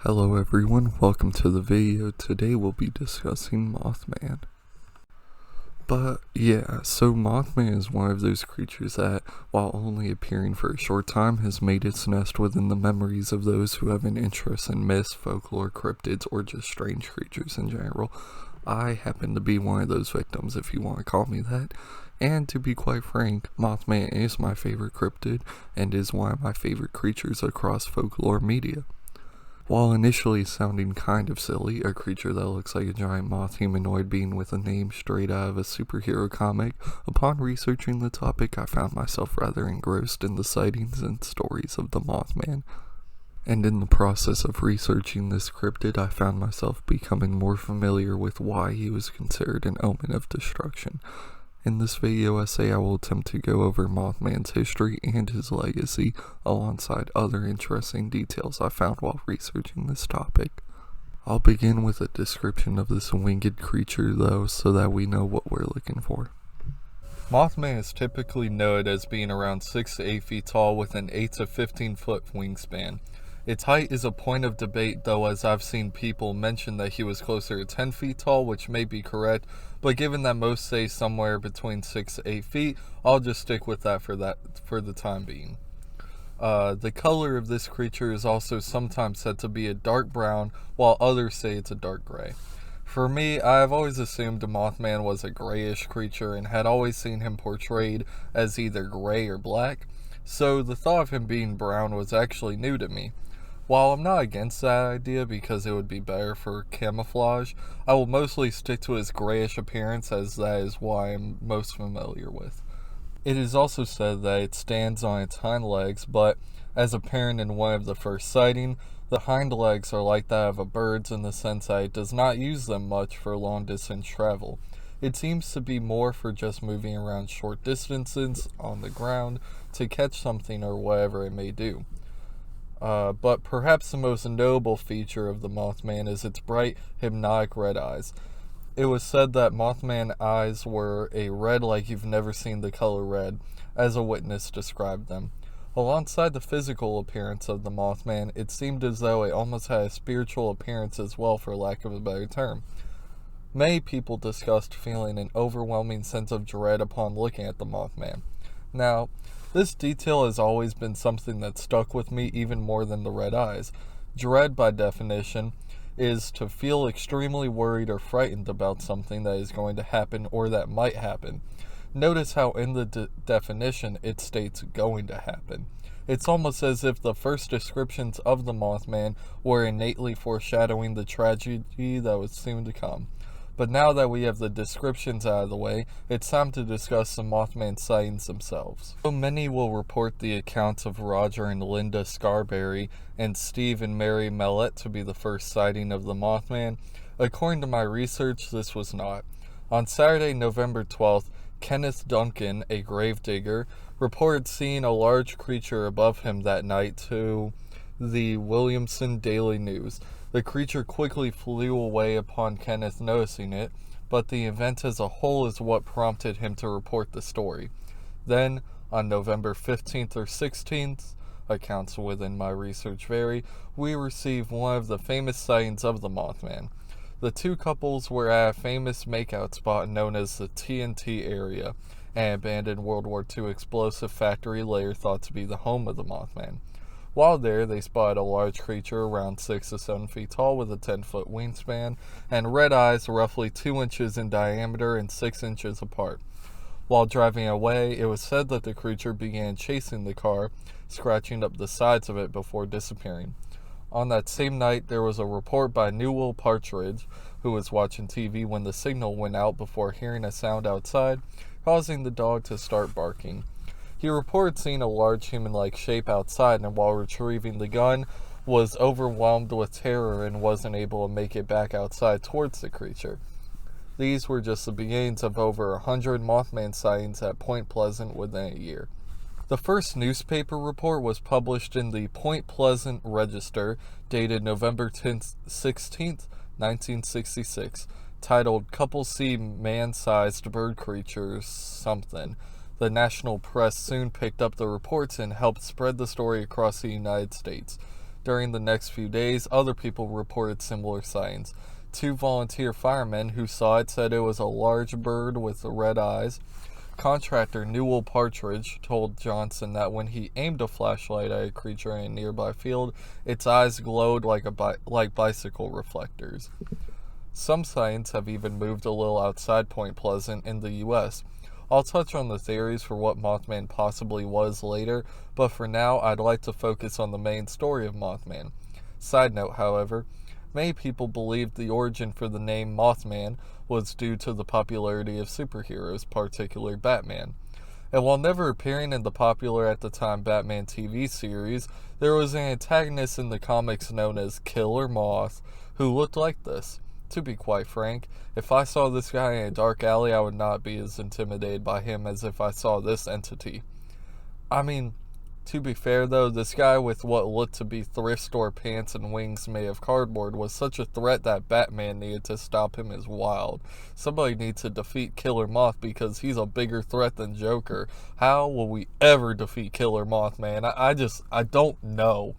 Hello everyone, welcome to the video. Today we'll be discussing Mothman. So Mothman is one of those creatures that, while only appearing for a short time, has made its nest within the memories of those who have an interest in myths, folklore, cryptids, or just strange creatures in general. I happen to be one of those victims, if you want to call me that. And to be quite frank, Mothman is my favorite cryptid and is one of my favorite creatures across folklore media. While initially sounding kind of silly, a creature that looks like a giant moth humanoid being with a name straight out of a superhero comic, upon researching the topic I found myself rather engrossed in the sightings and stories of the Mothman. And in the process of researching this cryptid, I found myself becoming more familiar with why he was considered an omen of destruction. In this video essay, I will attempt to go over Mothman's history and his legacy, alongside other interesting details I found while researching this topic. I'll begin with a description of this winged creature though, so that we know what we're looking for. Mothman is typically noted as being around 6 to 8 feet tall with an 8 to 15 foot wingspan. Its height is a point of debate though, as I've seen people mention that he was closer to 10 feet tall, which may be correct, but given that most say somewhere between 6 to 8 feet, I'll just stick with that for the time being. The color of this creature is also sometimes said to be a dark brown, while others say it's a dark gray. For me, I have always assumed the Mothman was a grayish creature and had always seen him portrayed as either gray or black, so the thought of him being brown was actually new to me. While I'm not against that idea because it would be better for camouflage, I will mostly stick to his grayish appearance, as that is what I'm most familiar with. It is also said that it stands on its hind legs, but as apparent in one of the first sightings, the hind legs are like that of a bird's in the sense that it does not use them much for long distance travel. It seems to be more for just moving around short distances on the ground to catch something or whatever it may do. But perhaps the most notable feature of the Mothman is its bright, hypnotic red eyes. It was said that Mothman eyes were a red like you've never seen the color red, as a witness described them. Alongside the physical appearance of the Mothman, it seemed as though it almost had a spiritual appearance as well, for lack of a better term. Many people discussed feeling an overwhelming sense of dread upon looking at the Mothman. Now, this detail has always been something that stuck with me even more than the red eyes. Dread, by definition, is to feel extremely worried or frightened about something that is going to happen or that might happen. Notice how in the definition it states going to happen. It's almost as if the first descriptions of the Mothman were innately foreshadowing the tragedy that was soon to come. But now that we have the descriptions out of the way, it's time to discuss the Mothman sightings themselves. So many will report the accounts of Roger and Linda Scarberry and Steve and Mary Mellette to be the first sighting of the Mothman. According to my research, this was not. On Saturday, November 12th, Kenneth Duncan, a gravedigger, reported seeing a large creature above him that night to the Williamson Daily News. The creature quickly flew away upon Kenneth noticing it, but the event as a whole is what prompted him to report the story. Then, on November 15th or 16th, accounts within my research vary, we received one of the famous sightings of the Mothman. The two couples were at a famous makeout spot known as the TNT area, an abandoned World War II explosive factory later thought to be the home of the Mothman. While there, they spotted a large creature around 6 to 7 feet tall with a 10-foot wingspan and red eyes roughly 2 inches in diameter and 6 inches apart. While driving away, it was said that the creature began chasing the car, scratching up the sides of it before disappearing. On that same night, there was a report by Newell Partridge, who was watching TV when the signal went out before hearing a sound outside, causing the dog to start barking. He reported seeing a large human-like shape outside, and while retrieving the gun, was overwhelmed with terror and wasn't able to make it back outside towards the creature. These were just the beginnings of over 100 Mothman sightings at Point Pleasant within a year. The first newspaper report was published in the Point Pleasant Register, dated November 16th, 1966, titled "Couple See Man-Sized Bird Creatures Something." The national press soon picked up the reports and helped spread the story across the United States. During the next few days, other people reported similar sightings. 2 volunteer firemen who saw it said it was a large bird with red eyes. Contractor Newell Partridge told Johnson that when he aimed a flashlight at a creature in a nearby field, its eyes glowed like bicycle reflectors. Some sightings have even moved a little outside Point Pleasant in the U.S. I'll touch on the theories for what Mothman possibly was later, but for now I'd like to focus on the main story of Mothman. Side note, however, many people believed the origin for the name Mothman was due to the popularity of superheroes, particularly Batman. And while never appearing in the popular at the time Batman TV series, there was an antagonist in the comics known as Killer Moth, who looked like this. To be quite frank, if I saw this guy in a dark alley, I would not be as intimidated by him as if I saw this entity. I mean, to be fair though, this guy with what looked to be thrift store pants and wings made of cardboard was such a threat that Batman needed to stop him as wild. Somebody needs to defeat Killer Moth because he's a bigger threat than Joker. How will we ever defeat Killer Moth, man? I don't know.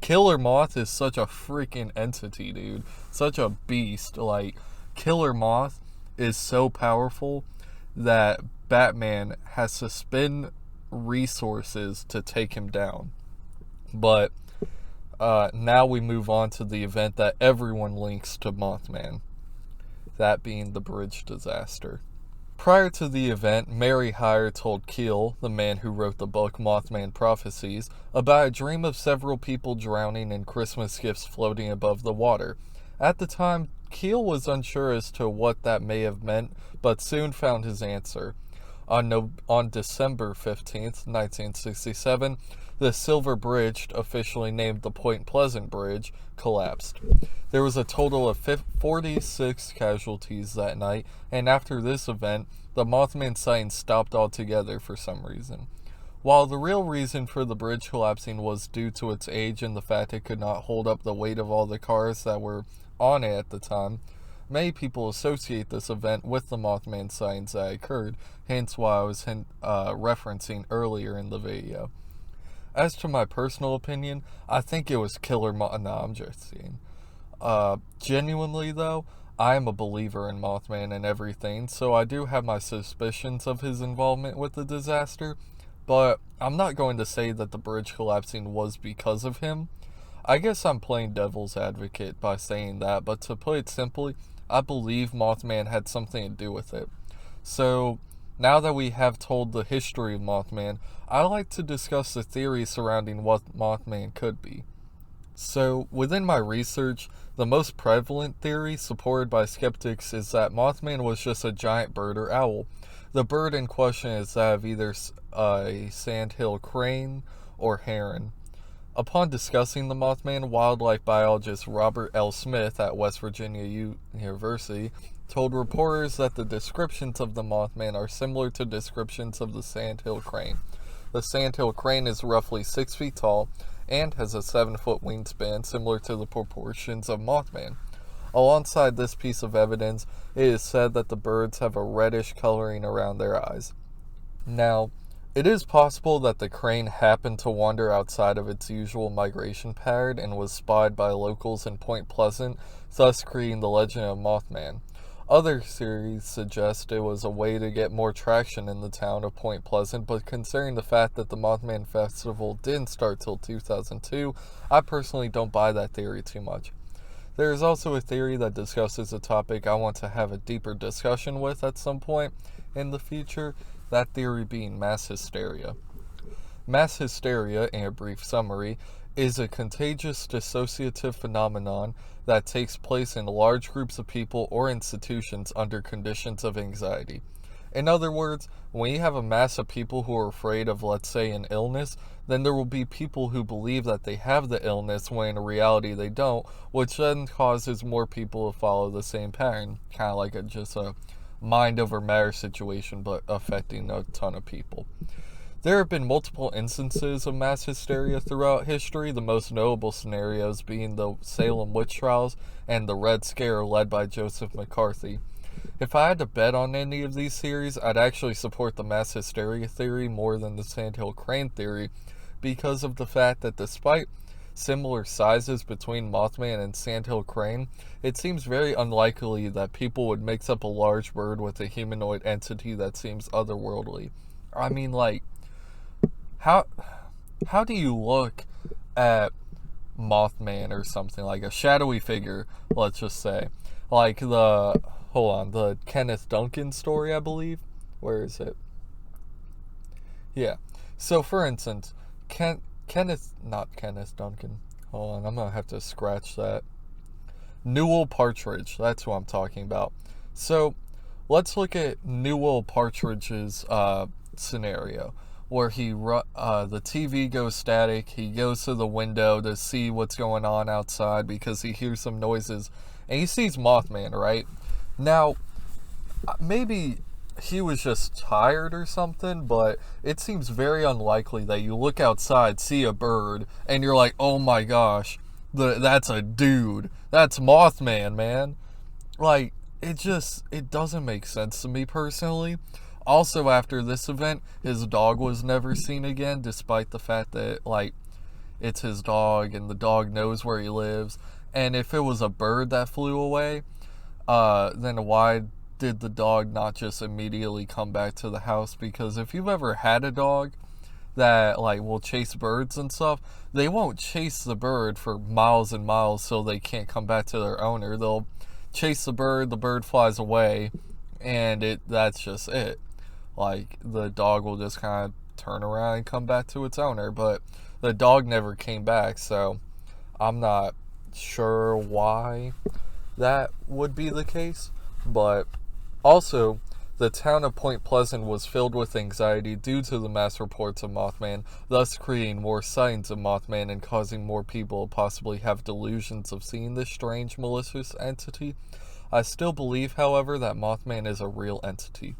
Killer Moth is such a freaking entity, dude. Such a beast. Like, Killer Moth is so powerful that Batman has to spend resources to take him down. But now we move on to the event that everyone links to Mothman, that being the bridge disaster. Prior to the event, Mary Hyre told Keel, the man who wrote the book Mothman Prophecies, about a dream of several people drowning and Christmas gifts floating above the water. At the time, Keel was unsure as to what that may have meant, but soon found his answer. On December 15th, 1967, the Silver Bridge, officially named the Point Pleasant Bridge, collapsed. There was a total of 46 casualties that night, and after this event, the Mothman sighting stopped altogether for some reason. While the real reason for the bridge collapsing was due to its age and the fact it could not hold up the weight of all the cars that were on it at the time, many people associate this event with the Mothman sightings that occurred, hence why I was referencing earlier in the video. As to my personal opinion, I think it was Killer Moth. No, I'm just kidding. Genuinely though, I am a believer in Mothman and everything, so I do have my suspicions of his involvement with the disaster, but I'm not going to say that the bridge collapsing was because of him. I guess I'm playing devil's advocate by saying that, but to put it simply, I believe Mothman had something to do with it. So, now that we have told the history of Mothman, I'd like to discuss the theories surrounding what Mothman could be. So, within my research, the most prevalent theory supported by skeptics is that Mothman was just a giant bird or owl. The bird in question is that of either a sandhill crane or heron. Upon discussing the Mothman, wildlife biologist Robert L. Smith at West Virginia University told reporters that the descriptions of the Mothman are similar to descriptions of the sandhill crane. The sandhill crane is roughly 6 feet tall and has a 7-foot wingspan similar to the proportions of Mothman. Alongside this piece of evidence, it is said that the birds have a reddish coloring around their eyes. Now, it is possible that the crane happened to wander outside of its usual migration pattern and was spotted by locals in Point Pleasant, thus creating the legend of Mothman. Other theories suggest it was a way to get more traction in the town of Point Pleasant, but considering the fact that the Mothman Festival didn't start till 2002, I personally don't buy that theory too much. There is also a theory that discusses a topic I want to have a deeper discussion with at some point in the future, that theory being mass hysteria. Mass hysteria, in a brief summary, is a contagious dissociative phenomenon that takes place in large groups of people or institutions under conditions of anxiety. In other words, when you have a mass of people who are afraid of, let's say, an illness, then there will be people who believe that they have the illness when in reality they don't, which then causes more people to follow the same pattern, kind of like just a mind over matter situation, but affecting a ton of people. There have been multiple instances of mass hysteria throughout history, the most notable scenarios being the Salem witch trials and the Red Scare led by Joseph McCarthy. If I had to bet on any of these theories, I'd actually support the mass hysteria theory more than the sandhill crane theory because of the fact that despite similar sizes between Mothman and sandhill crane, it seems very unlikely that people would mix up a large bird with a humanoid entity that seems otherworldly. I mean, like, how how do you look at Mothman or something like a shadowy figure, let's just say, like the Kenneth Duncan story, I believe. Where is it? Yeah. So, for instance, not Kenneth Duncan. Hold on, I'm gonna have to scratch that. Newell Partridge. That's who I'm talking about. So, let's look at Newell Partridge's scenario where the TV goes static. He goes to the window to see what's going on outside because he hears some noises, and he sees Mothman. Right now, maybe he was just tired or something, but it seems very unlikely that you look outside, see a bird, and you're like, oh my gosh, that's a dude. That's Mothman, man. Like, it doesn't make sense to me personally. Also, after this event, his dog was never seen again, despite the fact that, like, it's his dog and the dog knows where he lives. And if it was a bird that flew away, then why did the dog not just immediately come back to the house? Because if you've ever had a dog that, like, will chase birds and stuff, they won't chase the bird for miles and miles so they can't come back to their owner. They'll chase the bird flies away, and that's just it. Like, the dog will just kind of turn around and come back to its owner, but the dog never came back, so I'm not sure why that would be the case. But also, the town of Point Pleasant was filled with anxiety due to the mass reports of Mothman, thus creating more sightings of Mothman and causing more people to possibly have delusions of seeing this strange, malicious entity. I still believe, however, that Mothman is a real entity.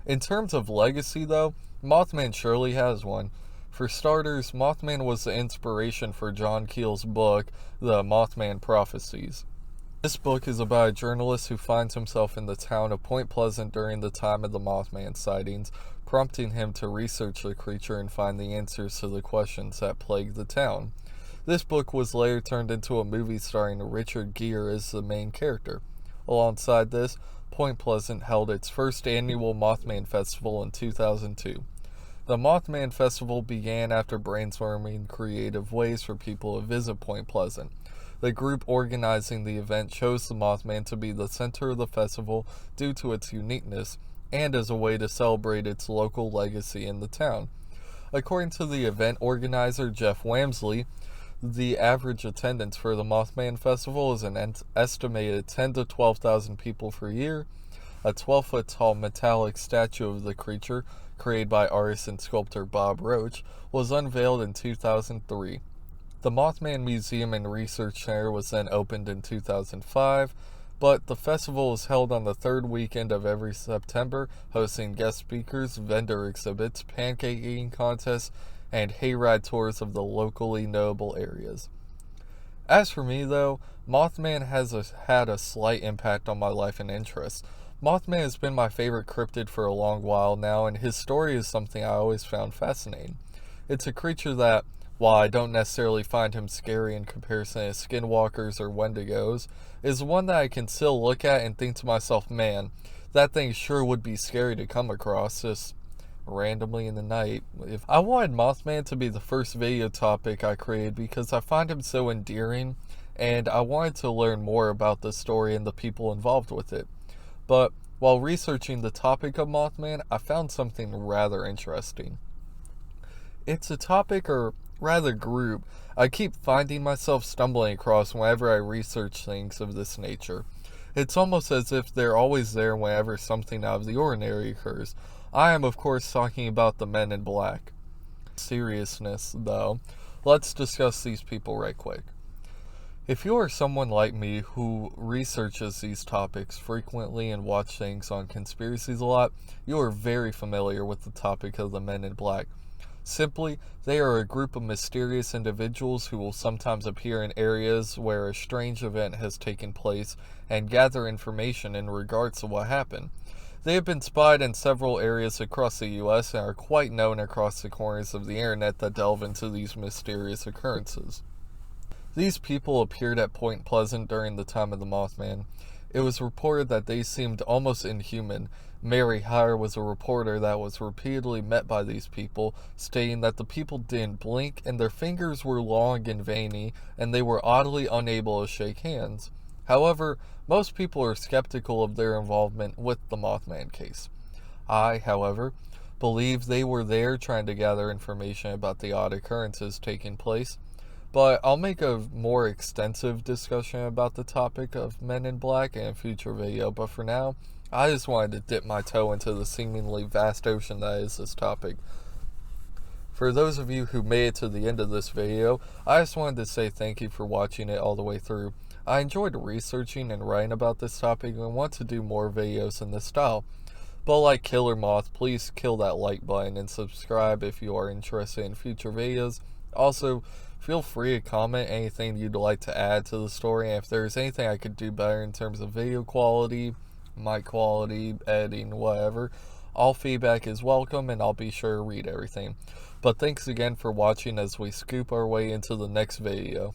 In terms of legacy, though, Mothman surely has one. For starters, Mothman was the inspiration for John Keel's book, The Mothman Prophecies. This book is about a journalist who finds himself in the town of Point Pleasant during the time of the Mothman sightings, prompting him to research the creature and find the answers to the questions that plague the town. This book was later turned into a movie starring Richard Gere as the main character. Alongside this, Point Pleasant held its first annual Mothman Festival in 2002. The Mothman Festival began after brainstorming creative ways for people to visit Point Pleasant. The group organizing the event chose the Mothman to be the center of the festival due to its uniqueness and as a way to celebrate its local legacy in the town. According to the event organizer Jeff Wamsley, the average attendance for the Mothman Festival is an estimated 10 to 12,000 people per year. A 12-foot tall metallic statue of the creature, created by artist and sculptor Bob Roach, was unveiled in 2003. The Mothman Museum and Research Center was then opened in 2005, but the festival is held on the third weekend of every September, hosting guest speakers, vendor exhibits, pancake eating contests, and hayride tours of the locally notable areas. As for me, though, Mothman has had a slight impact on my life and interests. Mothman has been my favorite cryptid for a long while now, and his story is something I always found fascinating. It's a creature that, while I don't necessarily find him scary in comparison to skinwalkers or wendigos, is one that I can still look at and think to myself, man, that thing sure would be scary to come across, just randomly in the night. If I wanted Mothman to be the first video topic I created because I find him so endearing, and I wanted to learn more about the story and the people involved with it. But while researching the topic of Mothman, I found something rather interesting. It's a topic, or rather group, I keep finding myself stumbling across whenever I research things of this nature. It's almost as if they're always there whenever something out of the ordinary occurs. I am, of course, talking about the Men in Black. Seriousness, though, let's discuss these people right quick. If you are someone like me who researches these topics frequently and watch things on conspiracies a lot, you are very familiar with the topic of the Men in Black. Simply, they are a group of mysterious individuals who will sometimes appear in areas where a strange event has taken place and gather information in regards to what happened. They have been spied in several areas across the US and are quite known across the corners of the internet that delve into these mysterious occurrences. These people appeared at Point Pleasant during the time of the Mothman. It was reported that they seemed almost inhuman. Mary Hire was a reporter that was repeatedly met by these people, stating that the people didn't blink and their fingers were long and veiny, and they were oddly unable to shake hands. However, most people are skeptical of their involvement with the Mothman case. I, however, believe they were there trying to gather information about the odd occurrences taking place. But I'll make a more extensive discussion about the topic of Men in Black in a future video, but for now, I just wanted to dip my toe into the seemingly vast ocean that is this topic. For those of you who made it to the end of this video, I just wanted to say thank you for watching it all the way through. I enjoyed researching and writing about this topic and want to do more videos in this style. But like Killer Moth, please kill that like button and subscribe if you are interested in future videos. Also, feel free to comment anything you'd like to add to the story, and if there's anything I could do better in terms of video quality, mic quality, editing, whatever, all feedback is welcome and I'll be sure to read everything. But thanks again for watching as we scoop our way into the next video.